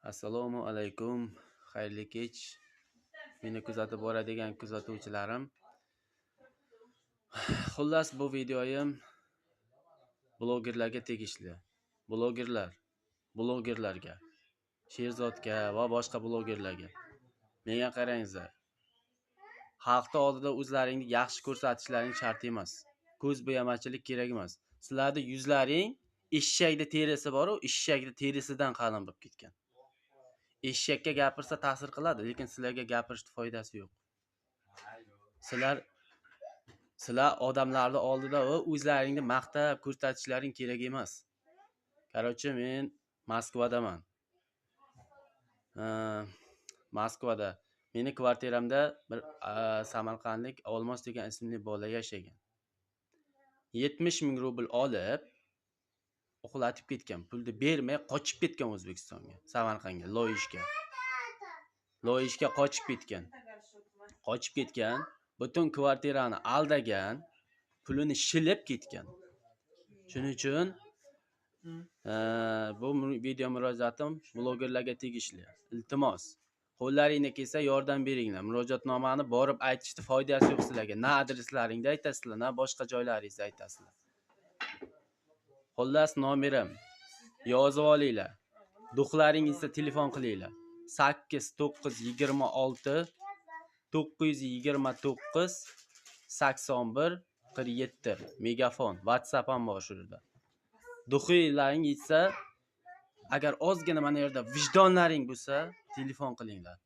Assalomu alaykum, xayrli kech. Meni kuzatib boradigan kuzatuvchilarim. Xullas bu videoyim blogerlarga tegishli. Blogerlarga, Sherzodga va boshqa blogerlarga. Menga qarangizlar. Xalqning oldida o'zlaringni yaxshi ko'rsatishlaring shart emas. Ko'z bo'yamachilik kerak emas. Sizlarning yuzlaring eshakning terisi bor, u eshakning terisidan qalin bo'lib ketgan. Eshakka gapirsa ta'sir qiladi, lekin sizlarga gapirishning foydasi yo'q. Sizlar odamlarning oldida o'zlaringni maqtab ko'rsatishlaring kerak emas. Qarochi, men Moskvadaman. Moskvada meni kvartiramda bir samarqandlik Olmos degan ismli bola yashagan. 70 ming rubl olib uxlatib ketgan. Pulni bermay qochib ketgan O'zbekistonga, Samarqandga, Loyishga qochib ketgan. Butun kvartirani aldagan, pulini shilib ketgan. Shuning uchun bu video murojaatim blogerlarga tegishli. Iltimos, qo'llaringizdan kelsa yordam beringlar. Murojaatnomani borib aytishni foydasi yo'q sizlarga. Na adreslaringni aytasizlar, na boshqa joylaringizni aytasizlar. Xullas, nomerim yozib olinglar. Duxlaringizga telefon qilinglar. 8926 929 81 47 megafon. WhatsApp ham bor shu yerda. Duxlaring yetsa, agar ozgina mana yerda vijdonlaring bo'lsa, telefon qilinglar.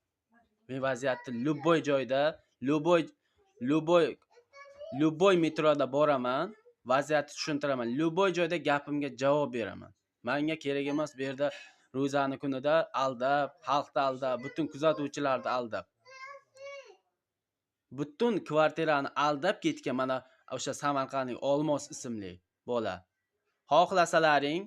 Men vaziyatni любой joyda, любой metroda boraman, vaziyatni tushuntiraman. Любой joyda gapimga javob beraman. Menga kerak emas bu yerda ro'zani kunida aldab, xalqni aldab, butun kuzatuvchilarni aldab. Butun kvartirani aldab ketgan mana o'sha Samarqandning Olmos ismli bola. Xohlasalaring,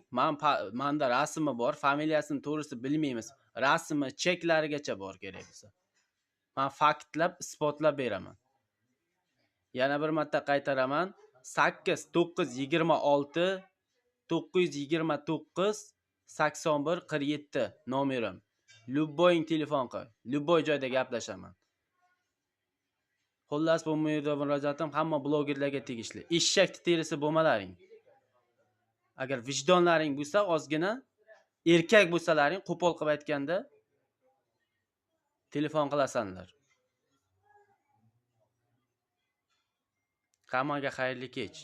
menda rasmi bor, familiyasini to'g'risi bilmaymiz. Rasmi, cheklarigacha bor kerak bo'lsa. Men faktlab, isbotlab beraman. Yana bir marta qaytaraman. 8926 929 81 47 nomerim. Любойing telefon qil. Любой joyda gaplashaman. Xullas, bu video murojaatim hamma blogerlarga tegishli. Eshak terisi bo'lmalaring. Agar vijdonlaring bo'lsa, ozgina erkak bo'lsalaring, qo'pol qilib aytganda telefon qilasanlar. Hammaga xayrli kech.